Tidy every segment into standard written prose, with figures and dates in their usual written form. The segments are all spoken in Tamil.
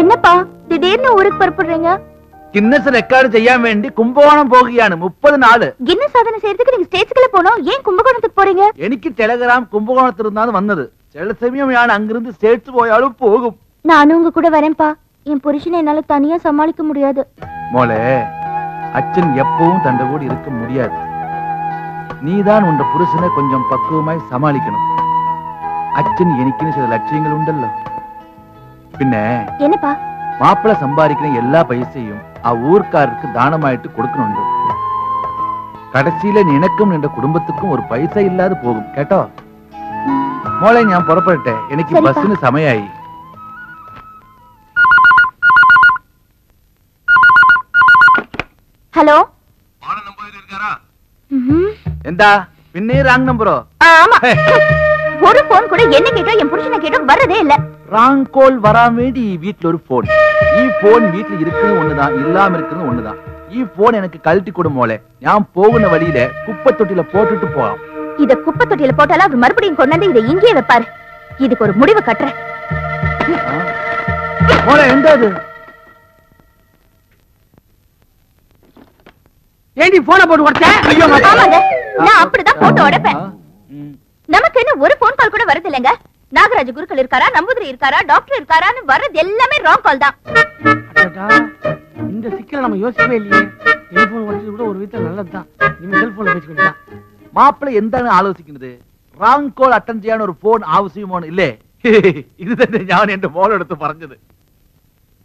என்னப்பா திடீர்னு ஊருக்கு புறப்படுறீங்க? கின்னஸ் ரெக்கார்டு செய்ய வேண்டி கும்பகோணம் போகியானு 30 நாள். கின்னஸ் சாதனை செய்யறதுக்கு நீங்க ஸ்டேட்ஸ்க்குள்ள போனோம், ஏன் கும்பகோணத்துக்கு போறீங்க? எனக்கு டெலிகிராம் கும்பகோணத்துல இருந்தாலும் வந்தது. சில சமயம் நான் அங்கிருந்து ஸ்டேட்ஸ் போயாலும் போகும். நானும் உங்க கூட வரேன்ப்பா. என் புருஷனை என்னால தனியா சமாளிக்க முடியாது. மோளே, அச்சன் எப்பவும் தண்ட கூட இருக்க முடியாது. நீதான் உண்ட புருஷனை கொஞ்சம் பக்குவமாய் சமாளிக்கணும். அச்சன் எனக்குன்னு சில லட்சியங்கள் உண்டല്ലോ. பின்ன என்னப்பா? மாப்பிள்ள சம்பாதிக்கிற எல்லா பைசையும் ஊர்க்காரருக்கு தானமாயிட்டு கொடுக்கணும். கடைசியில நினைக்கும் என்ற குடும்பத்துக்கும் ஒரு பைசா இல்லாது போகும். கேட்டோ மோளை, நான் புறப்பட்டேன். எனக்கு பஸ்னு சமயாயி. ஹலோ, எந்தா பின்னே ராங் நம்பரோ? ஆமா. ஒரு போன் கூட என்ன கேட்டோ என் புருஷனை கேட்டோ வரதே இல்ல. ராங் கோல் வராமேடி வீட்டுல ஒரு போன். போன் வீட்டுல இருக்கிறது ஒண்ணுதான், இல்லாம இருக்கிறது ஒண்ணுதான். போன் எனக்கு கழட்டி கொடு மோளே. நான் போகுன வழியில குப்பை தொட்டில போட்டுட்டு போலாம். இத குப்பை தொட்டில போட்டாலும் அவர் மறுபடியும் கொண்டாந்து இதை இங்கேயே வைப்பாரு. இதுக்கு ஒரு முடிவு கட்டுறேன். மோளே, எந்த அது? ஏண்டி போன போட்டு உடைச்சேன்? ஆமாங்க, நான் அப்படிதான் போட்டோ உடைப்பேன். நமக்கு என்ன ஒரு போன் கால் கூட வரது இல்லைங்க. நாகராஜ குருக்கள் இருக்காரா, நம்பூதிரி இருக்காரா, டாக்டர் இருக்காரான்னு வரது எல்லாமே ராங் கால் தான். இந்த சிக்கலை நம்ம யோசிக்கவே இல்லையே. டெலிபோன் உடைச்சது கூட ஒரு விதத்துல நல்லதுதான். நீங்க செல்போன்ல பேசிக்கிட்டா மாப்பிள்ள எந்த ஆலோசிக்கிறது? ராங் கோல் அட்டன் செய்யான ஒரு போன் ஆவசியமோன்னு இல்லே. இதுதான் ഞാൻ എന്റെ മോളെടുത്ത് പറഞ്ഞത്.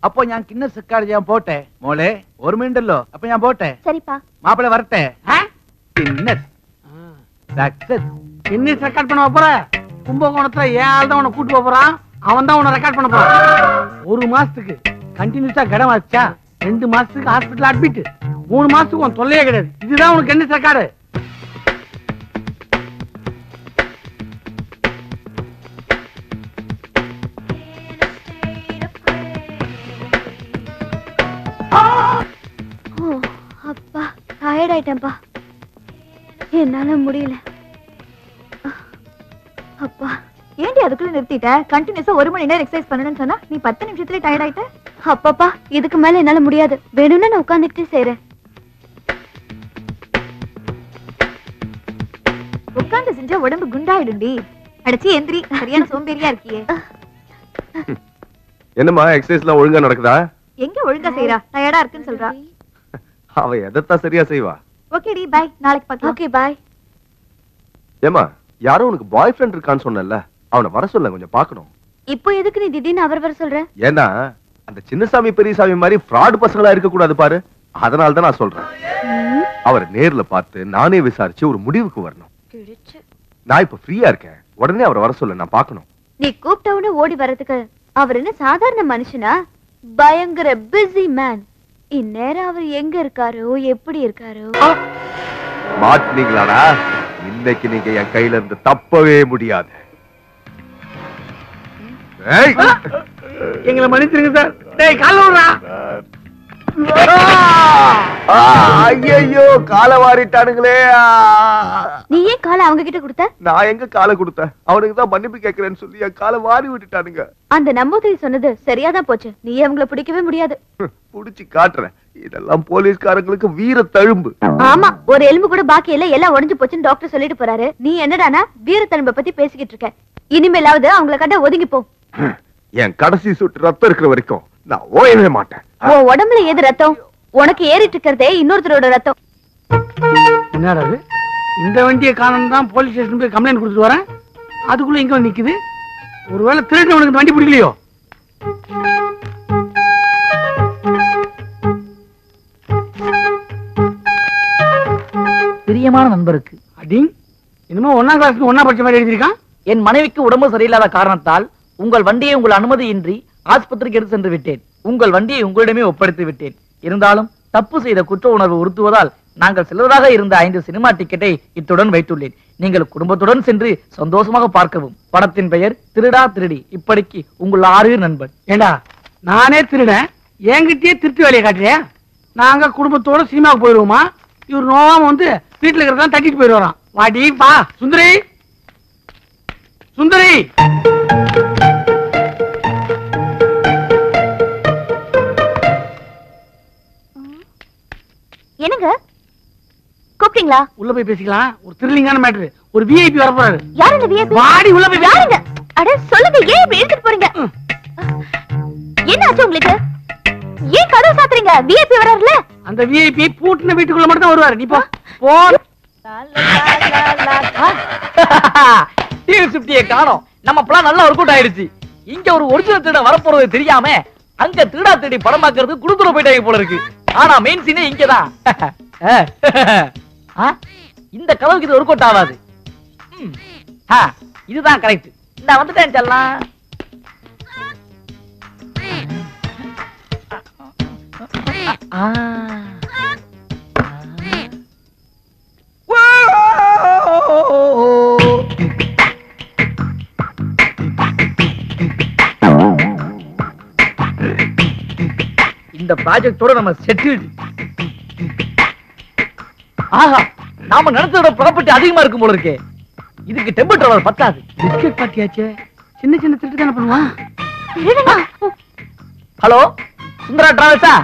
അപ്പൊ ഞാൻ കിന്നസ് റെക്കോർഡ് ചെയ്യാൻ പോട്ടെ മോളെ. ഓർമ്മയുണ്ടല്ലോ? അപ്പൊ ഞാൻ പോട്ടെ. சரிப்பா. மாப்பிள்ள வரட்டே. Guinness success. கின்னஸ் ரெக்கார்ட் பண்ண போற? கும்பகோணத்துல ஏன் ஆள் தான் உன்னை கூட்டு போறான். அவன் தான் உன்னை ரெக்கார்ட் பண்ண போறான். ஒரு மாசத்துக்கு கண்டினியூஸா கடன் வச்சா 2 மாசத்துக்கு ஹாஸ்பிடல் அட்மிட். 3 மாசத்துக்கு உன் தொல்லையே கிடையாது. இதுதான் உனக்கு கின்னஸ் ரெக்கார்டு. அப்பா டயர்ட் ஆயிட்டேன்ப்பா. என்னால முடியல. அப்பா, ஏன்டி அதுக்குள்ள நிறுத்திட்ட? கண்டினியூஸா 1 மணி நேரம் எக்ஸசைஸ் பண்ணணும்னு சொன்னா நீ 10 நிமிஷத்துல டயர்ட் ஆயிட்ட. அப்பப்பா, இதுக்கு மேல என்னால முடியாது. வேணும்னா நான் உட்கார்ந்துட்டே செய்றேன். உட்கார்ந்து செஞ்சா உடம்பு குண்டாயிடும்டி. அடச்சி எந்திரி, சரியான சோம்பேறியா இருக்கியே. என்னம்மா எக்ஸசைஸ்லாம் ஒழுங்கா நடக்குதா? எங்க ஒழுங்கா செய்றா? டயர்டா இருக்குன்னு சொல்றா. அவ எதத்தான் சரியா செய்வா. ஓகேடி, பை. நாளைக்கு பார்க்கலாம். Okay, bye. ஏமா, யாரோ உனக்கு பாய் ஃப்ரெண்ட் இருக்கான்னு சொன்னல, அவனை வர சொல்ல, கொஞ்சம் பார்க்கணும். இப்போ எதுக்கு நீ திடீர்னு அவர் வர சொல்ற? ஏன்னா அந்த சின்னசாமி பெரியசாமி மாதிரி ஃப்ராட் பசங்களா இருக்க கூடாது பாரு. அதனால தான் நான் சொல்றேன். அவர் நேர்ல பார்த்து நானே விசாரிச்சு ஒரு முடிவுக்கு வரணும். நான் இப்ப ஃப்ரீயா இருக்கேன். உடனே அவரை வர சொல்ல, நான் பார்க்கணும். நீ கூப்பிட்டவனே ஓடி வரதுக்கு அவர் என்ன சாதாரண மனுஷனா? பயங்கர பிஸி மேன். இந்நேரம் அவர் எங்க இருக்காரோ, எப்படி இருக்காரோ. மாட்டீங்களாடா? இன்னைக்கு நீங்க என் கையில இருந்து தப்பவே முடியாது. எங்களை மன்னிச்சிருங்க சார். டேய் கால் விடுறா. ஐயோ, காலை வாரிட்டானுங்களே. நீ ஏன் காலை அவங்க கிட்ட கொடுத்த? நான் எங்க காலை கொடுத்தேன்? அவனுக்கு தான் மன்னிப்பு கேட்கிறேன்னு சொல்லி என் காலை வாரி விட்டுட்டானுங்க. அந்த நம்பூதிரி சொன்னது சரியாதான் போச்சு. நீ அவங்கள பிடிக்கவே முடியாது. புடிச்சு காட்டுறேன். இதெல்லாம் போலீஸ்காரங்களுக்கு வீர தழும்பு. ஆமா, ஒரு எலும்பு கூட பாக்கி இல்ல, எல்லாம் உடைஞ்சு போச்சுன்னு டாக்டர் சொல்லிட்டு போறாரு. நீ என்னடானா வீர தழும்பை பத்தி பேசிக்கிட்டு இருக்க? இனிமேலாவது அவங்கள கண்ட ஒதுங்கி போ. என் கடைசி சொட்டு ரத்தம் இருக்கிற வரைக்கும் நான் ஓயவே மாட்டேன். உன் உடம்புல ஏது ரத்தம்? உனக்கு ஏறிட்டு இருக்கிறதே இன்னொருத்தரோட ரத்தம். என்னடா இது? இந்த வண்டியை காரணம் தான் போலீஸ் ஸ்டேஷன் போய் கம்ப்ளைண்ட் கொடுத்துட்டு வரேன். அதுக்குள்ள இங்க வந்து நிக்குது. ஒருவேளை திருட்டு உனக்கு வண்டி பிடிக்கலையோ? பிரியமான நண்பருக்கு அடிங் என்னமோ 1ஆம் கிளாஸ்க்கு 1ஆ படிச்ச மாதிரி எழுதிருக்கான். என் மனைவிக்கு உடம்பு சரியில்லாத காரணத்தால் உங்கள் வண்டியை உங்கள் அனுமதியின்றி ஆஸ்பத்திரிக்கு எடுத்து சென்று விட்டேன். உங்கள் வண்டியை உங்களிடமே ஒப்படைத்து விட்டேன். இருந்தாலும் தப்பு செய்த குற்ற உணர்வு உறுத்துவதால் நாங்கள் செல்வதாக இருந்த 5 சினிமா டிக்கெட்டை இத்துடன் வைத்துள்ளேன். நீங்கள் குடும்பத்துடன் சென்று சந்தோஷமாக பார்க்கவும். படத்தின் பெயர் திருடா திருடி. இப்படிக்கு உங்கள் 6 நண்பன். ஏண்டா, நானே திருடன், என்கிட்டயே திருட்டு வேலையை காட்டுறியா? நாங்க குடும்பத்தோட சினிமாவுக்கு போயிருவோமா? இவர் நோவாம வந்து வீட்டுல இருக்கிறதா தட்டிட்டு போயிடுவாராம். வாடி பா. சுந்தரி, சுந்தரி. கூப்பிட்டீங்களா? உள்ள போய் பேசிக்கலாம். ஒரு த்ரில்லிங்கான மேட்டர். ஒரு விஐபி வர போறாரு. யார் இந்த விஐபி? வாடி உள்ள போய் யாருங்க? அட சொல்லுங்க, ஏன் இப்படி எடுத்துட்டு போறீங்க? என்ன ஆச்சு உங்களுக்கு? ஏன் கதவு சாத்துறீங்க? விஐபி வராருல? அந்த விஐபி பூட்டின வீட்டுக்குள்ள மட்டும் தான் வருவாரு. நீ போ. போ. டிவி 50 காணோம். நம்ம பிளான் நல்லா ஒர்க் அவுட் ஆயிடுச்சு. இங்க ஒரு ஒரிஜினல் திருட வரப்போறது தெரியாம அங்க திருடா தேடி படம் பார்க்கிறது குடுத்துற போயிட்டாங்க போல இருக்கு. ஆனா மெயின் சீனே இங்கதான். இந்த கலவுக்கு இது ஒர்க் அவுட் ஆகாது. இதுதான் கரெக்ட். நான் வந்துட்டேன் செல்லாம். இந்த ப்ராஜெக்டோட நம்ம செட்டில்டு. ஆஹா, நாம நினைச்சதோட ப்ராப்பர்ட்டி அதிகமா இருக்கும் போல இருக்கே. இதுக்கு டெம்பிள் டிராவல் பத்தாது. பிஸ்கட் பாத்தியாச்சே. சின்ன சின்ன திருட்டு தானே பண்ணுவான். ஹலோ, சுந்தரா டிராவல்ஸா?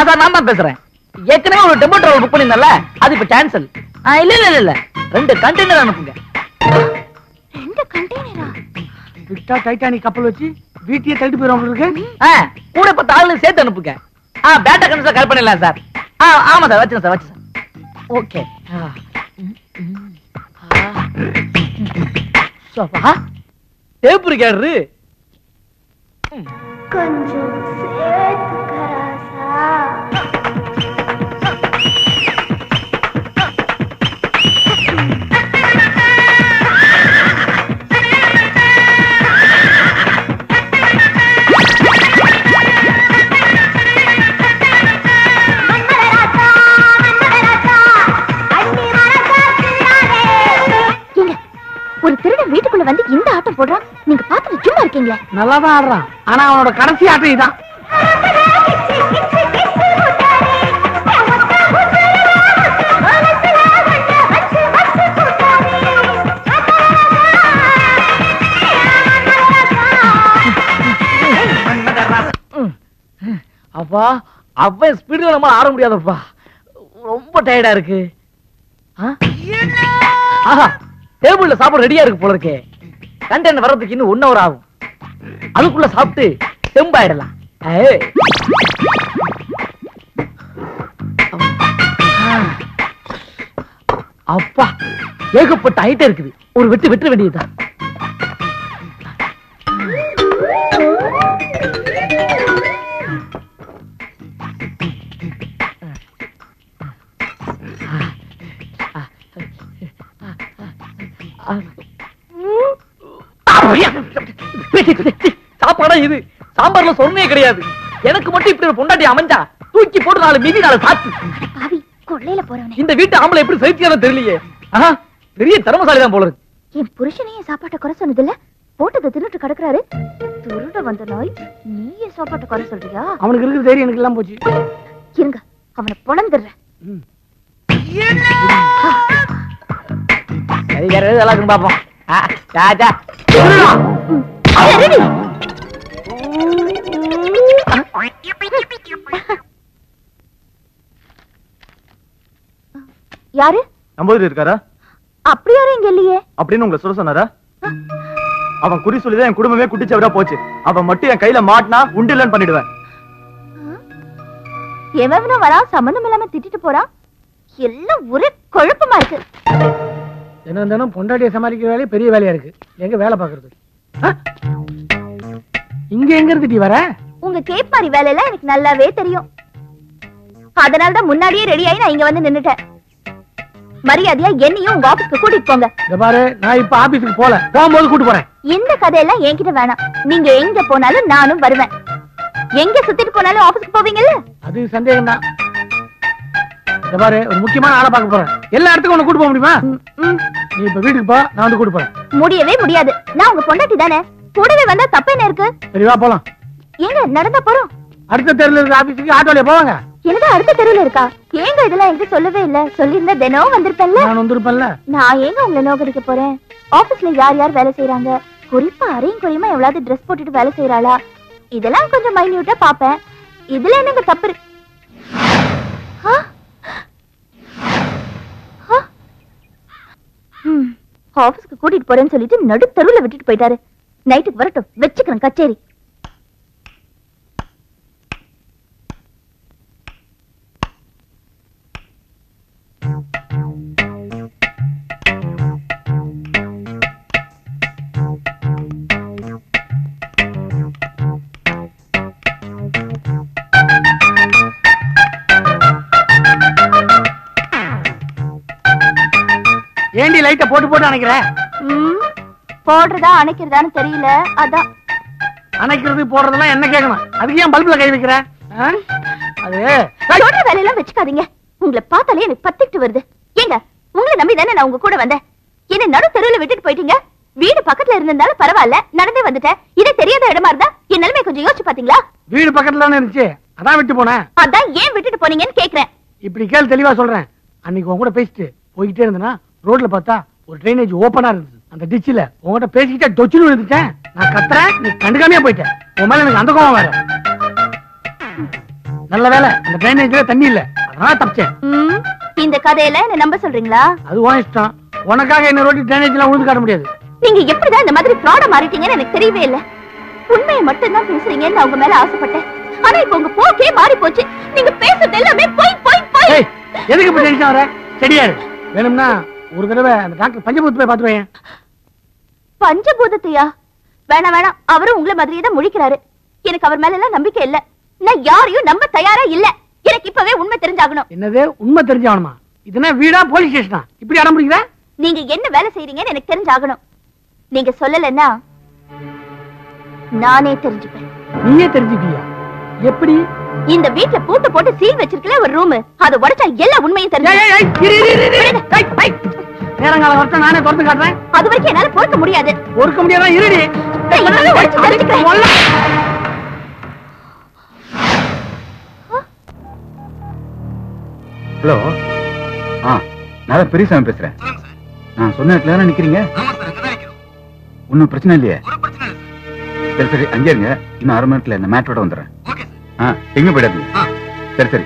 அதான் நான் தான் பேசுறேன். ஏற்கனவே ஒரு டெம்பிள் டிராவல் புக் பண்ணிருந்தல, அது இப்ப கேன்சல். இல்ல இல்ல இல்ல, 2 கண்டெய்னர் அனுப்புங்க. 2 கண்டெய்னரா? விட்டா டைட்டானிக் கப்பல் வச்சு வீட்டையே தள்ளிட்டு போயிடும் இருக்கு. கூட 10 ஆளுங்க சேர்த்து அனுப்புங்க. பேட்டா கன்சல் கால் பண்ணிடலாம் சார். ஆமா சார், வச்சுறேன் சார், வச்சுறேன். ஓகே. டேப் இருக்காரு. கொஞ்சம் சேர்த்துக்கராசா. ஒரு திருடன் வீட்டுக்குள்ள வந்து இந்த ஆட்டம் போடுறான். நீங்க பாத்துட்டு சும்மா இருக்கீங்களா? நல்லாதான் ஆடுறான். ஆனா அவனோட கடைசி ஆட்டம் இதான். அப்பா, அவன் ஸ்பீடுல நம்ம ஆட முடியாதப்பா. ரொம்ப டயர்டா இருக்கு. ஆஹா, டேபிள்ல சாப்பாடு ரெடியா இருக்கு போல இருக்கே. கண்டெய்னர் வர்றதுக்கு இன்னும் 1 hour ஆகும். அதுக்குள்ள சாப்பிட்டு தெம்பாயிடலாம். அப்பா, ஏகப்பட்ட ஐட்டம் இருக்குது. ஒரு வெட்டு வெட்ட வேண்டியதுதான். சாப்பாடா இது? சாம்பார்ல சொன்னே கிடையாது. எனக்கு மட்டும் இப்படி ஒரு பொண்டாட்டி அமைஞ்சா தூக்கி போட்டு 4 மிதி 4 சாத்து. பாவி, கொள்ளையில போறவனே. இந்த வீட்டு ஆம்பளை எப்படி சைத்தியானோ தெரியலையே. பெரிய திறமசாலி தான் போல இருக்கு. என் புருஷனையும் சாப்பாட்டை குறை சொன்னதில்ல, போட்டதை தின்னுட்டு கிடக்குறாரு. திருட வந்த நாய், நீயே சாப்பாட்டை குறை சொல்றியா? அவனுக்கு இருக்கிற தைரியம் எனக்கு எல்லாம் போச்சு. இருங்க, அவனை பொழந்துடுறேன். சரி, வேற எது நல்லா இருக்குன்னு பாப்போம். யாரு? நம்பூதிரி இருக்காரா? அப்படி யாரும் இங்க இல்லையே. அப்படின்னு உங்களை சொல்ல சொன்னாரா? அவன் குறி சொல்லிதான் என் குடும்பமே குட்டிச்சவரா போச்சு. அவன் மட்டும் என் கையில மாட்டினா உண்டு இல்லன்னு பண்ணிடுவேன். எவனோ வரா, சம்பந்தம் இல்லாம திட்டிட்டு போறான். எல்லாம் ஒரே குழப்பமா இருக்கு. தினம் தினம் பொண்டாட்டியை சமாளிக்கிற வேலையே பெரிய வேலையா இருக்கு. எங்க வேலை பாக்குறது? இங்க எங்க இருந்து வர? உங்க கேப் மாதிரி வேலையெல்லாம் எனக்கு நல்லாவே தெரியும். அதனாலதான் முன்னாடியே ரெடி ஆகி நான் இங்க வந்து நின்னுட்டேன். மரியாதையா என்னையும் உங்க ஆபீஸ்க்கு கூட்டிட்டு போங்க. இந்த பாரு, நான் இப்ப ஆபீஸ்க்கு போல, போகும்போது கூட்டு போறேன். இந்த கதையெல்லாம் என்கிட்ட வேணாம். நீங்க எங்க போனாலும் நானும் வருவேன். எங்க சுத்திட்டு போனாலும் ஆபீஸ்க்கு போவீங்கல்ல? அது சந்தேகம் தான். இந்த பாரு, ஒரு முக்கியமான ஆளை பார்க்க போறேன். எல்லா இடத்துக்கும் உன்னை கூட்டு போக முடியுமா? நீ இப்ப வீட்டுக்கு போ, நான் வந்து கூட்டு போறேன். முடியவே முடியாது. நான் உங்க பொண்டாட்டி தானே. கூடவே வந்தா தப்பு என்ன இருக்கு? சரி, வா போலாம். ஏங்க நடந்தா போறோம்? அடுத்த தெருல இருக்க ஆபீஸ்க்கு ஆட்டோல போவாங்க. என்னடா அடுத்த தெருவுல இருக்கா? ஏங்க இதெல்லாம் என்கிட்ட சொல்லவே இல்ல. சொல்லியிருந்தா தினம் வந்திருப்பேன்ல. நான் வந்திருப்பேன்ல. நான் ஏங்க உங்களை நோக்கடிக்க போறேன்? ஆபீஸ்ல யார் யார் வேலை செய்யறாங்க, குறிப்பா அரையும் குறையுமா எவ்வளவு ட்ரெஸ் போட்டுட்டு வேலை செய்யறாளா, இதெல்லாம் கொஞ்சம் மைன்யூட்டா பாப்பேன். இதுல என்னங்க தப்பு? ஆபீஸ்க்கு கூட்டிட்டு போறேன்னு சொல்லிட்டு நடு தெருவுல விட்டுட்டு போயிட்டாரு. நைட்டுக்கு வரட்டும், வச்சுக்கிறேன் கச்சேரி. ஏண்டி லைட்ட போட்டு போட்டு அணைக்கிற? போடுறதா அணைக்கிறதான்னு தெரியல, அதான். அணைக்கிறது போடுறதெல்லாம் என்ன கேட்கணும், அதுக்கு ஏன் பல்புல கை வைக்கிற? அது சொல்ற வேலையெல்லாம் வச்சுக்காதீங்க. உங்களை பார்த்தாலே எனக்கு பத்திட்டு வருது. ஏங்க, உங்களை நம்பி தானே நான் உங்க கூட வந்தேன். என்ன நடு தெருவுல விட்டுட்டு போயிட்டீங்க. வீடு பக்கத்துல இருந்திருந்தாலும் பரவாயில்ல, நடந்தே வந்துட்டேன். இதே தெரியாத இடமா இருந்தா என் நிலைமை கொஞ்சம் யோசிச்சு பாத்தீங்களா? வீடு பக்கத்துல தானே இருந்துச்சு, அதான் விட்டு போனேன். அதான் ஏன் விட்டுட்டு போனீங்கன்னு கேக்குறேன். இப்படி கேள், தெளிவா சொல்றேன். அன்னைக்கு உங்க கூட பேசிட்டு போய்கிட்டே இருந்தேன்னா ரோட்ல பார்த்தா ஒரு ட்ரைனேஜ் ஓபனா இருந்துச்சு. அந்த டிச்சில உங்ககிட்ட பேசிக்கிட்டே டொச்சுன்னு இருந்துட்டேன். நான் கத்துறேன், நீ கண்டுக்காமையா போயிட்டேன். உன் மேல எனக்கு அந்த கோவம் வேற. நல்ல வேலை அந்த ட்ரைனேஜ்ல தண்ணி இல்ல, அதனால தப்பிச்சேன். இந்த கதையில என்ன நம்ப சொல்றீங்களா? அது உன் இஷ்டம். உனக்காக என்ன ரோட்டி ட்ரைனேஜ்ல உழுது காட்ட முடியாது. நீங்க எப்படிதான் இந்த மாதிரி ஃப்ராட மாறிட்டீங்கன்னு எனக்கு தெரியவே இல்ல. உண்மையை மட்டும் தான் பேசுறீங்கன்னு அவங்க மேல ஆசைப்பட்டேன். ஆனா இப்ப உங்க போக்கே மாறி போச்சு. நீங்க பேசுறது எல்லாமே போய் போய் போய். எதுக்கு இப்ப டென்ஷன் வர? சரியாரு. வேணும்னா ஒரு தடவை அந்த டாக்டர் பஞ்சபூதத்தை போய் பாத்துவேன். பஞ்சபூதத்தையா? வேணாம் வேணாம், அவரும் உங்களை மாதிரியே தான் முழிக்கிறாரு. எனக்கு அவர் மேல எல்லாம் நம்பிக்கை இல்ல. நான் யாரையும் நம்ப தயாரா இல்ல. எனக்கு இப்பவே உண்மை தெரிஞ்சாகணும். என்னது உண்மை தெரிஞ்சாகணுமா? இதுனா வீடா போலீஸ் ஸ்டேஷனா? இப்படி அடம் பிடிக்கிற? நீங்க என்ன வேலை செய்றீங்கன்னு எனக்கு தெரிஞ்சாகணும். நீங்க சொல்லலன்னா நானே தெரிஞ்சுப்பேன். நீயே தெரிஞ்சுக்கியா? எப்படி? இந்த வீட்ல பூட்டு போட்டு சீல் வச்சிருக்கல ஒரு ரூம், அத உடைச்சா எல்லா உண்மையும் தெரியும். நேரங்கால வரட்டும், நானே திறந்து காட்டுறேன். அது வரைக்கும் என்னால பொறுக்க முடியாது. பொறுக்க முடியாதா? இருடி. ஹலோ, நான் பெரியசாமி பேசுறேன். நான் சொன்ன இடத்துல தானே நிக்கிறீங்க? ஒன்னும் பிரச்சனை இல்லையே? சரி சரி, அங்கே இருங்க. இன்னும் 1/2 மணி நேரத்துல இந்த மேட்டரோட வந்துடுறேன். எங்க போயிடாதீங்க. சரி சரி.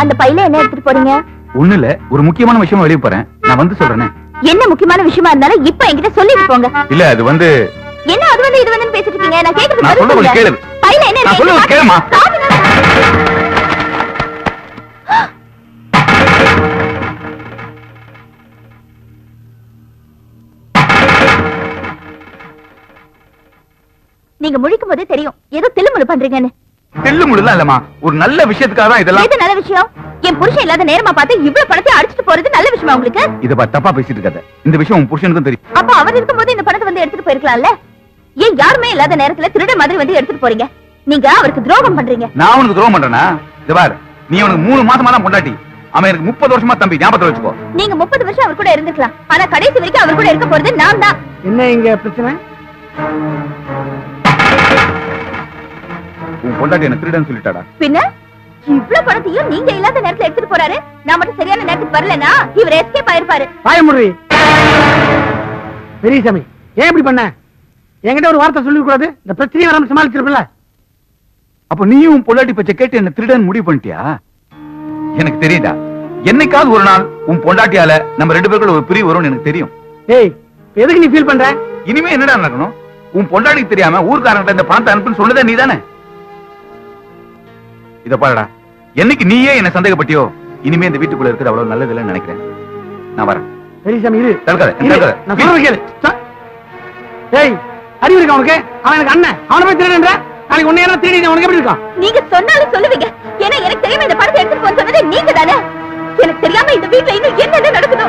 அந்த பையில என்ன எடுத்துட்டு போறீங்க? ஒண்ணு இல்ல, ஒரு முக்கியமான விஷயமா வெளிய போறேன். நான் வந்து சொல்றேனே. என்ன முக்கியமான விஷயமா இருந்தாலும் இப்ப என்கிட்ட சொல்லிட்டு போங்க. இல்ல, அது வந்து என்ன அது வந்து இது வந்து பேசிட்டு இருக்கீங்க? நான் கேக்குறது நான் சொல்றது கேளு. பையில என்ன நான் சொல்றது கேளுமா? நீங்க முழிக்கும் போதே தெரியும் ஏதோ தில்லுமுழு பண்றீங்கன்னு. தில்லுமுழுலாம் இல்லம்மா, ஒரு நல்ல விஷயத்துக்காக தான் இதெல்லாம். எது நல்ல விஷயம்? என் புருஷன் இல்லாத நேரமா பார்த்து இவ்வளவு பணத்தை அடிச்சிட்டு போறது நல்ல விஷயமா உங்களுக்கு? இத பா, தப்பா பேசிட்டு இருக்காத. இந்த விஷயம் உன் புருஷனுக்கும் தெரியும். அப்ப அவர் இருக்கும்போது இந்த பணத்தை வந்து எடுத்துட்டு போயிருக்கலாம்ல. ஏன் யாருமே இல்லாத நேரத்துல திருட மாதிரி வந்து எடுத்துட்டு போறீங்க? நீங்க அவருக்கு துரோகம் பண்றீங்க. நான் உனக்கு துரோகம் பண்றேனா? இது பாரு, நீ உனக்கு 3 மாசமா தான் பொண்டாட்டி. அவன் எனக்கு 30 வருஷமா தம்பி. ஞாபகத்துல வச்சுக்கோ. நீங்க 30 வருஷம் அவர் கூட இருந்திருக்கலாம். ஆனா கடைசி வரைக்கும் அவர் கூட இருக்க போறது நான் தான். என்ன இங்க பிரச்சனை? உன் பொண்டாட்டி என்ன திருடன்னு சொல்லிட்டாடா. பின்ன இவ்வளவு பணத்தையும் நீங்க இல்லாத நேரத்துல எடுத்துட்டு போறாரு. நான் மட்டும் சரியான நேரத்துக்கு வரலனா இவர் எஸ்கேப் ஆயிருப்பாரு. பாயமுறி பெரியசாமி, ஏன் இப்படி பண்ண? என்கிட்ட ஒரு வார்த்தை சொல்லி கூடாது? இந்த பிரச்சனையை வராம சமாளிச்சிருப்பல. அப்ப நீயும் உன் பொண்டாட்டி பச்சை கேட்டு என்ன திருடன்னு முடிவு பண்ணிட்டியா? எனக்கு தெரியுதா, என்னைக்காவது ஒரு நாள் உன் பொண்டாட்டியால நம்ம 2 பேருக்குள்ள ஒரு பிரிவு வரும்னு எனக்கு தெரியும். டேய், எதுக்கு நீ ஃபீல் பண்ற? இனிமே என்னடா நடக்கணும்? உன் பொண்டாட்டிக்கு தெரியாம ஊர்க்காரங்கிட்ட இந்த பணத்தை அனுப்புன்னு சொன்னதே நீதானே? இத பாருடா, என்னைக்கு நீயே என்ன சந்தேகப்பட்டியோ இனிமே இந்த வீட்டுக்குள்ள இருக்கிறது அவ்வளவு நல்லது இல்லைன்னு நினைக்கிறேன். நான் வரேன். பெரியசாமி இரு. தடுக்காத. நான் சொல்றேன் கேளு. டேய், அறிவு இருக்கா உனக்கு? அவன் எனக்கு அண்ணன். அவனை போய் திருடுன்ற? நாளைக்கு உன்னை யாரும் திருடி உனக்கு எப்படி இருக்கான்? நீங்க சொன்னாலும் சொல்லுவீங்க. ஏன்னா எனக்கு தெரியாம இந்த பணத்தை எடுத்துட்டு போன்னு சொன்னது நீங்க தானே. எனக்கு தெரியாம இந்த வீட்டுல இன்னும் என்னென்ன நடக்குதோ.